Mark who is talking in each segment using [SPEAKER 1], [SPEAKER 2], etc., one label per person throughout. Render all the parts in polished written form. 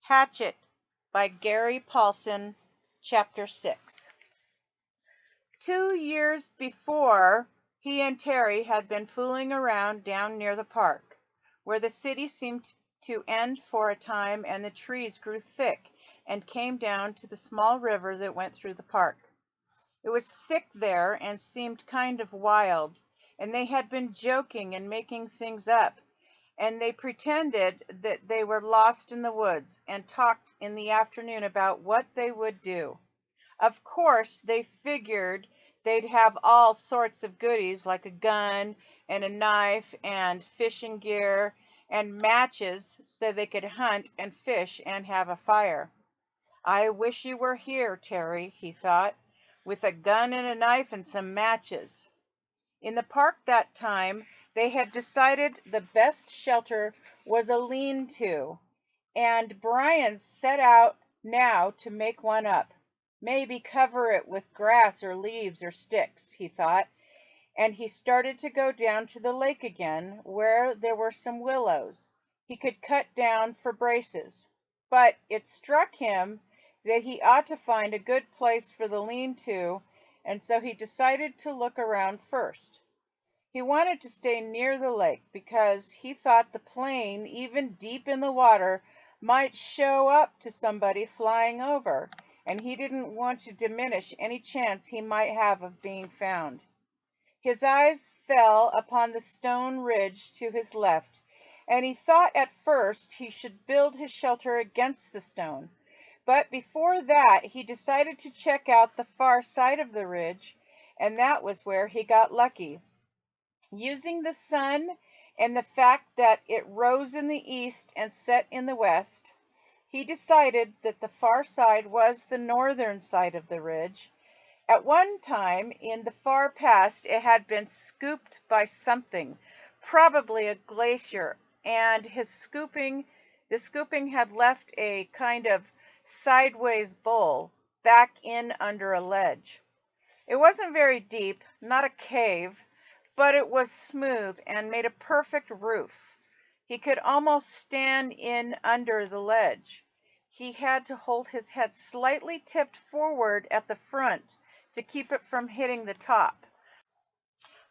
[SPEAKER 1] Hatchet by Gary Paulsen, Chapter 6. 2 years before, he and Terry had been fooling around down near the park, where the city seemed to end for a time and the trees grew thick and came down to the small river that went through the park. It was thick there and seemed kind of wild, and they had been joking and making things up, and they pretended that they were lost in the woods and talked in the afternoon about what they would do. Of course, they figured they'd have all sorts of goodies like a gun and a knife and fishing gear and matches so they could hunt and fish and have a fire. I wish you were here, Terry, he thought, with a gun and a knife and some matches. In the park that time, they had decided the best shelter was a lean-to, and Brian set out now to make one up. Maybe cover it with grass or leaves or sticks, he thought, and he started to go down to the lake again, where there were some willows he could cut down for braces. But it struck him that he ought to find a good place for the lean-to, and so he decided to look around first. He wanted to stay near the lake because he thought the plane, even deep in the water, might show up to somebody flying over, and he didn't want to diminish any chance he might have of being found. His eyes fell upon the stone ridge to his left, and he thought at first he should build his shelter against the stone. But before that, he decided to check out the far side of the ridge, and that was where he got lucky. Using the sun and the fact that it rose in the east and set in the west, he decided that the far side was the northern side of the ridge. At one time in the far past, it had been scooped by something, probably a glacier, and the scooping had left a kind of sideways bowl back in under a ledge. It wasn't very deep, not a cave, but it was smooth and made a perfect roof. He could almost stand in under the ledge. He had to hold his head slightly tipped forward at the front to keep it from hitting the top.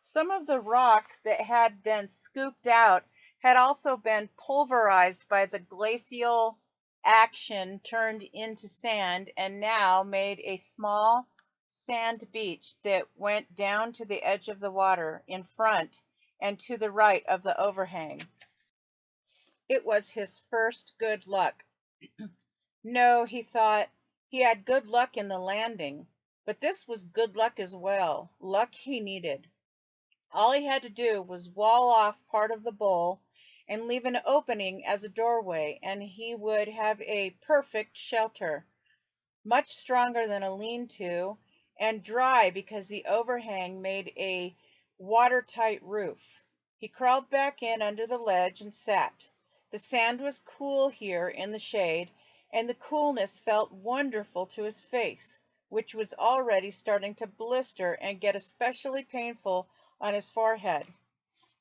[SPEAKER 1] Some of the rock that had been scooped out had also been pulverized by the glacial action turned into sand and now made a small sand beach that went down to the edge of the water in front and to the right of the overhang. It was his first good luck. No, he thought, he had good luck in the landing, but this was good luck as well, luck he needed. All he had to do was wall off part of the bowl and leave an opening as a doorway, and he would have a perfect shelter, much stronger than a lean-to, and dry because the overhang made a watertight roof. He crawled back in under the ledge and sat. The sand was cool here in the shade, and the coolness felt wonderful to his face, which was already starting to blister and get especially painful on his forehead,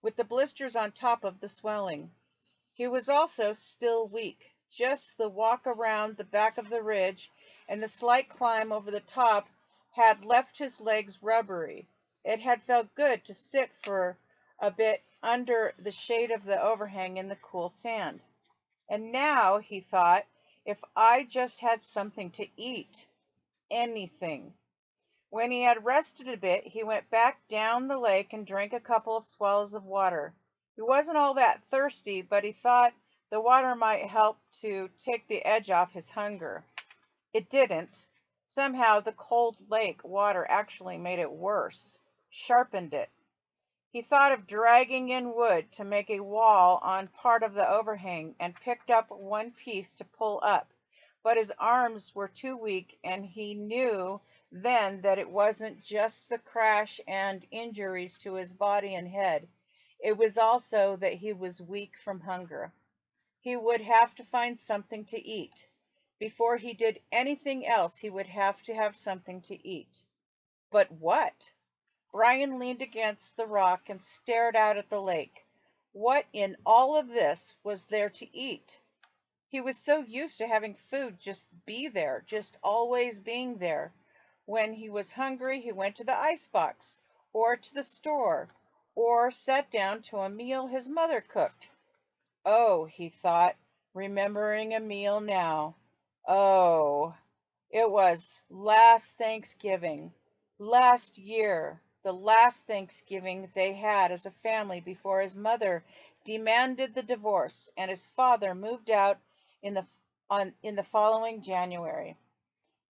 [SPEAKER 1] with the blisters on top of the swelling. He was also still weak. Just the walk around the back of the ridge and the slight climb over the top had left his legs rubbery. It had felt good to sit for a bit under the shade of the overhang in the cool sand. And now, he thought, if I just had something to eat, anything. When he had rested a bit, he went back down the lake and drank a couple of swallows of water. He wasn't all that thirsty, but he thought the water might help to take the edge off his hunger. It didn't. Somehow the cold lake water actually made it worse, sharpened it. He thought of dragging in wood to make a wall on part of the overhang and picked up one piece to pull up, but his arms were too weak, and he knew then that it wasn't just the crash and injuries to his body and head. It was also that he was weak from hunger. He would have to find something to eat. Before he did anything else, he would have to have something to eat. But what? Brian leaned against the rock and stared out at the lake. What in all of this was there to eat? He was so used to having food just be there, just always being there. When he was hungry, he went to the icebox, or to the store, or sat down to a meal his mother cooked. Oh, he thought, remembering a meal now. Oh, it was last Thanksgiving, last year, the last Thanksgiving they had as a family before his mother demanded the divorce and his father moved out in the following January.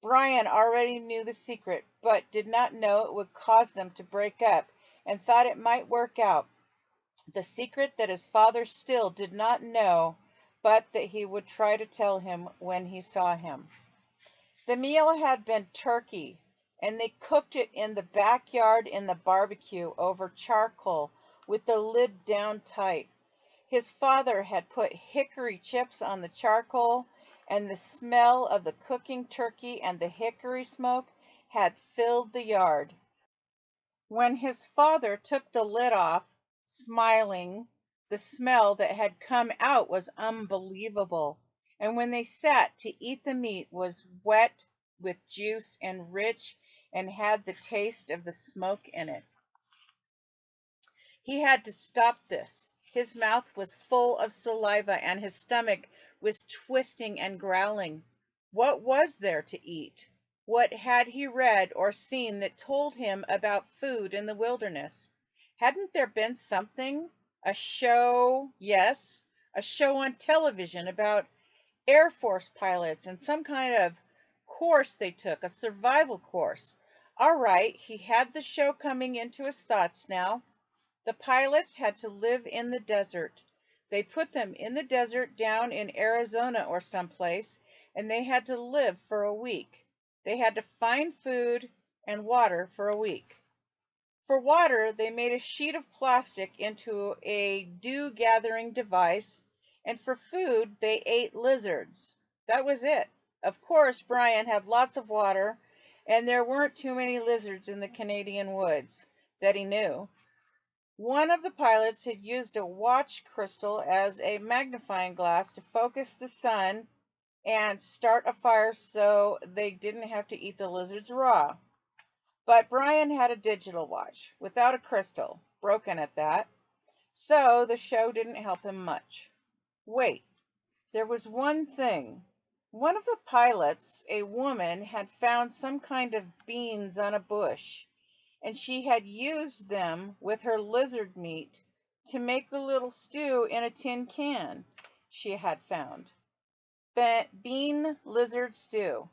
[SPEAKER 1] Brian already knew the secret, but did not know it would cause them to break up and thought it might work out. The secret that his father still did not know, but that he would try to tell him when he saw him. The meal had been turkey, and they cooked it in the backyard in the barbecue over charcoal with the lid down tight. His father had put hickory chips on the charcoal, and the smell of the cooking turkey and the hickory smoke had filled the yard. When his father took the lid off, smiling, the smell that had come out was unbelievable. And when they sat to eat, the meat was wet with juice and rich and had the taste of the smoke in it. He had to stop this. His mouth was full of saliva and his stomach was twisting and growling. What was there to eat? What had he read or seen that told him about food in the wilderness? Hadn't there been something? A show, yes, a show on television about Air Force pilots and some kind of course they took, a survival course. All right, he had the show coming into his thoughts now. The pilots had to live in the desert. They put them in the desert down in Arizona or someplace, and they had to live for a week. They had to find food and water for a week. For water, they made a sheet of plastic into a dew-gathering device, and for food, they ate lizards. That was it. Of course, Brian had lots of water, and there weren't too many lizards in the Canadian woods that he knew. One of the pilots had used a watch crystal as a magnifying glass to focus the sun and start a fire so they didn't have to eat the lizards raw. But Brian had a digital watch without a crystal, broken at that, so the show didn't help him much. Wait, there was one thing. One of the pilots, a woman, had found some kind of beans on a bush, and she had used them with her lizard meat to make a little stew in a tin can she had found. Bean lizard stew.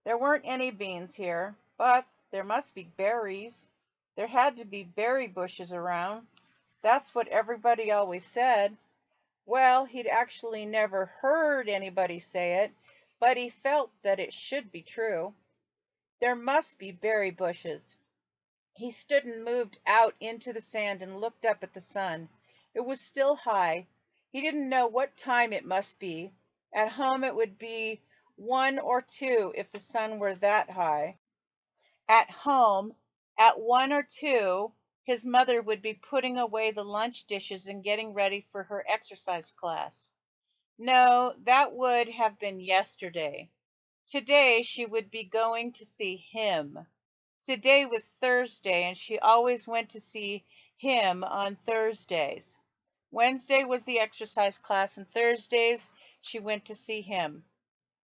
[SPEAKER 1] There weren't any beans here, but there must be berries. There had to be berry bushes around. That's what everybody always said. Well, he'd actually never heard anybody say it, but he felt that it should be true. There must be berry bushes. He stood and moved out into the sand and looked up at the sun. It was still high. He didn't know what time it must be. At home it would be 1 or 2 if the sun were that high. At home, at 1 or 2, his mother would be putting away the lunch dishes and getting ready for her exercise class. No, that would have been yesterday. Today she would be going to see him. Today was Thursday, and she always went to see him on Thursdays. Wednesday was the exercise class, and Thursdays she went to see him.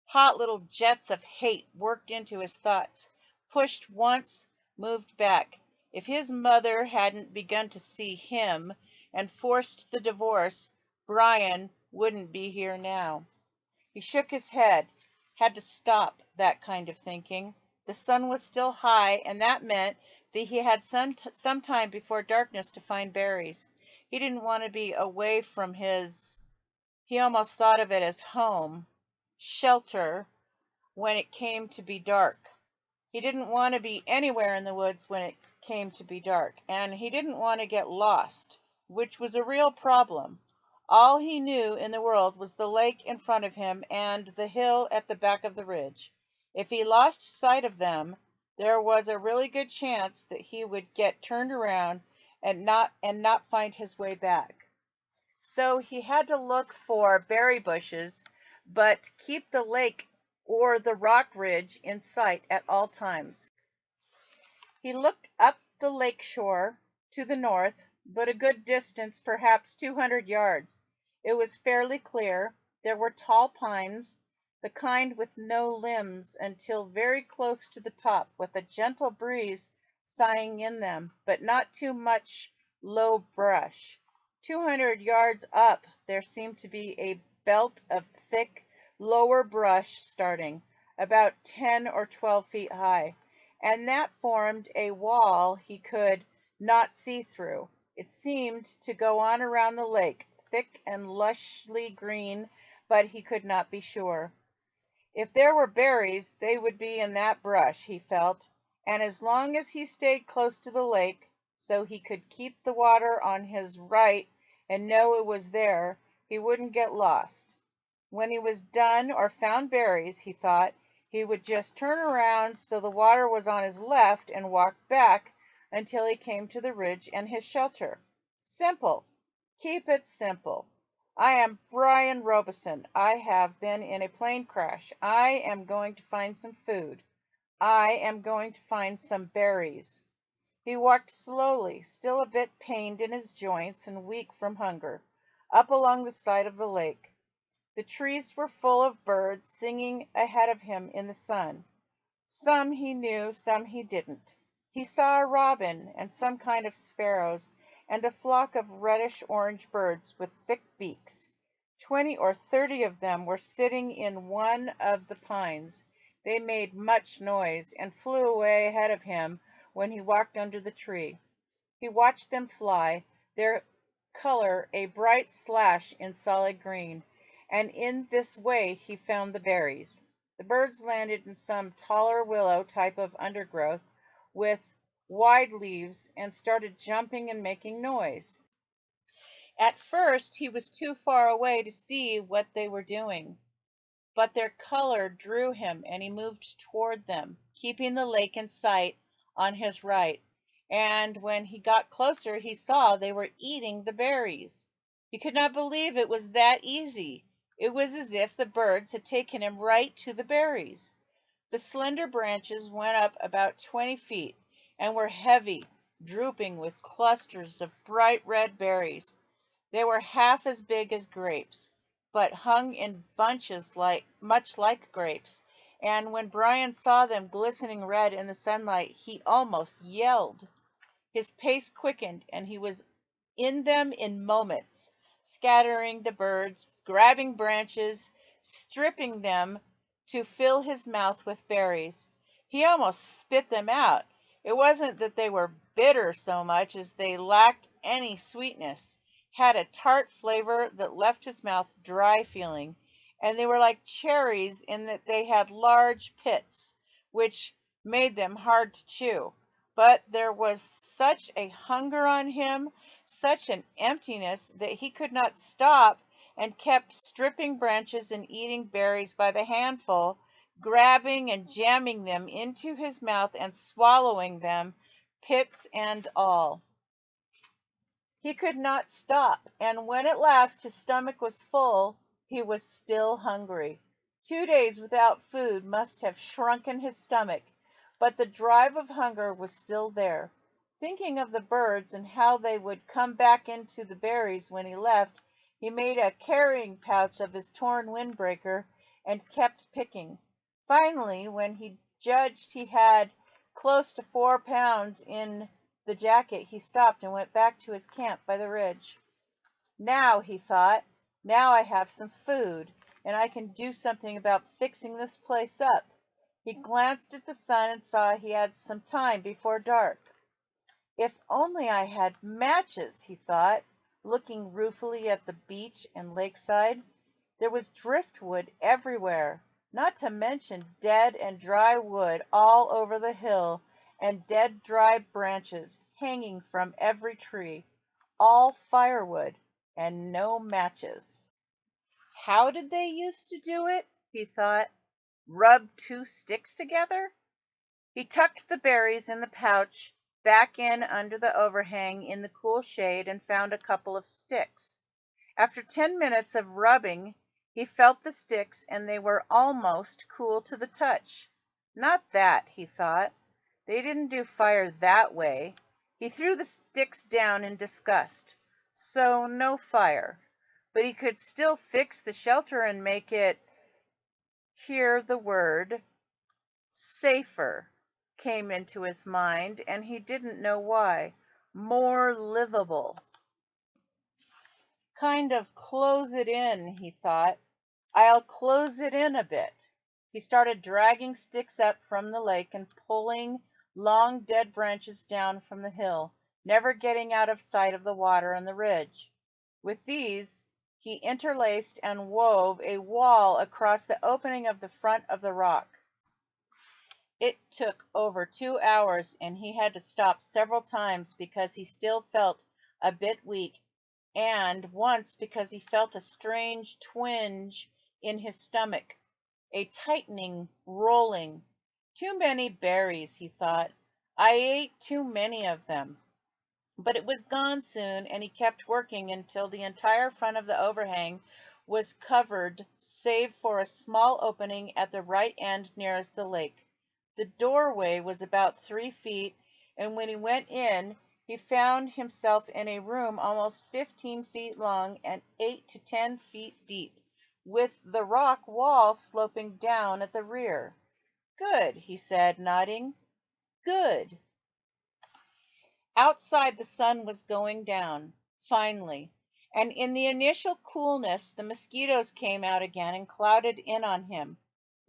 [SPEAKER 1] Hot little jets of hate worked into his thoughts, pushed once, moved back. If his mother hadn't begun to see him and forced the divorce, Brian wouldn't be here now. He shook his head, had to stop that kind of thinking. The sun was still high, and that meant that he had some time before darkness to find berries. He didn't want to be away from he almost thought of it as home, shelter, when it came to be dark. He didn't want to be anywhere in the woods when it came to be dark, and he didn't want to get lost, which was a real problem. All he knew in the world was the lake in front of him and the hill at the back of the ridge. If he lost sight of them, there was a really good chance that he would get turned around and not find his way back. So he had to look for berry bushes, but keep the lake or the rock ridge in sight at all times. He looked up the lake shore to the north, but a good distance, perhaps 200 yards. It was fairly clear. There were tall pines, the kind with no limbs until very close to the top, with a gentle breeze sighing in them, but not too much low brush. 200 yards up there seemed to be a belt of thick, lower brush starting, about 10 or 12 feet high, and that formed a wall he could not see through. It seemed to go on around the lake, thick and lushly green, but he could not be sure. If there were berries, they would be in that brush, he felt, and as long as he stayed close to the lake, so he could keep the water on his right and know it was there, he wouldn't get lost. When he was done or found berries, he thought, he would just turn around so the water was on his left and walk back until he came to the ridge and his shelter. Simple. Keep it simple. I am Brian Robeson. I have been in a plane crash. I am going to find some food. I am going to find some berries. He walked slowly, still a bit pained in his joints and weak from hunger, up along the side of the lake. The trees were full of birds singing ahead of him in the sun. Some he knew, some he didn't. He saw a robin and some kind of sparrows and a flock of reddish-orange birds with thick beaks. 20 or 30 of them were sitting in one of the pines. They made much noise and flew away ahead of him when he walked under the tree. He watched them fly, their color a bright slash in solid green, and in this way he found the berries. The birds landed in some taller willow type of undergrowth with wide leaves and started jumping and making noise. At first he was too far away to see what they were doing, but their color drew him and he moved toward them, keeping the lake in sight on his right. And when he got closer, he saw they were eating the berries. He could not believe it was that easy. It was as if the birds had taken him right to the berries. The slender branches went up about 20 feet and were heavy, drooping with clusters of bright red berries. They were half as big as grapes, but hung in bunches much like grapes, and when Brian saw them glistening red in the sunlight, he almost yelled. His pace quickened, and he was in them in moments, scattering the birds, grabbing branches, stripping them to fill his mouth with berries. He almost spit them out. It wasn't that they were bitter so much as they lacked any sweetness, had a tart flavor that left his mouth dry feeling, and they were like cherries in that they had large pits, which made them hard to chew. But there was such a hunger on him, such an emptiness, that he could not stop and kept stripping branches and eating berries by the handful, grabbing and jamming them into his mouth and swallowing them, pits and all. He could not stop, and when at last his stomach was full, he was still hungry. 2 days without food must have shrunken his stomach, but the drive of hunger was still there. Thinking of the birds and how they would come back into the berries when he left, he made a carrying pouch of his torn windbreaker and kept picking. Finally, when he judged he had close to 4 pounds in the jacket, he stopped and went back to his camp by the ridge. Now, he thought, now I have some food, and I can do something about fixing this place up. He glanced at the sun and saw he had some time before dark. If only I had matches, he thought, looking ruefully at the beach and lakeside. There was driftwood everywhere, not to mention dead and dry wood all over the hill, and dead dry branches hanging from every tree, all firewood and no matches. How did they used to do it? He thought. Rub 2 sticks together? He tucked the berries in the pouch back in under the overhang in the cool shade and found a couple of sticks. After 10 minutes of rubbing, He felt the sticks, and they were almost cool to the touch. Not that, he thought. They didn't do fire that way. He threw the sticks down in disgust. So no fire. But he could still fix the shelter and make it, here the word, safer, came into his mind, and he didn't know why. More livable. Kind of close it in, he thought. I'll close it in a bit. He started dragging sticks up from the lake and pulling long dead branches down from the hill, never getting out of sight of the water and the ridge. With these, he interlaced and wove a wall across the opening of the front of the rock. It took over 2 hours, and he had to stop several times because he still felt a bit weak, and once because he felt a strange twinge in his stomach, a tightening, rolling. Too many berries, he thought. I ate too many of them. But it was gone soon, and he kept working until the entire front of the overhang was covered, save for a small opening at the right end nearest the lake. The doorway was about 3 feet, and when he went in, he found himself in a room almost 15 feet long and 8 to 10 feet deep, with the rock wall sloping down at the rear. Good, he said, nodding. Good. Outside the sun was going down, finally, and in the initial coolness the mosquitoes came out again and clouded in on him.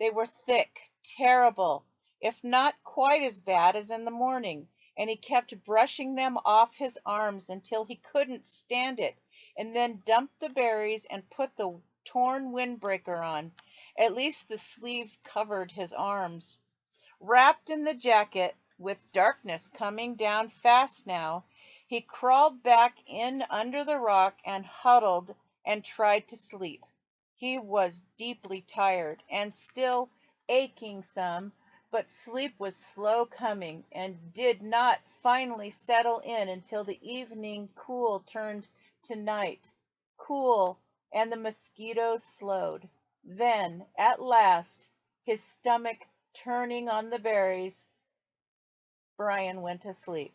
[SPEAKER 1] They were thick, terrible, if not quite as bad as in the morning, and he kept brushing them off his arms until he couldn't stand it, and then dumped the berries and put the torn windbreaker on. At least the sleeves covered his arms. Wrapped in the jacket, with darkness coming down fast now, he crawled back in under the rock and huddled and tried to sleep. He was deeply tired and still aching some, but sleep was slow coming and did not finally settle in until the evening cool turned to night. Cool, and the mosquitoes slowed. Then, at last, his stomach turning on the berries, Brian went to sleep.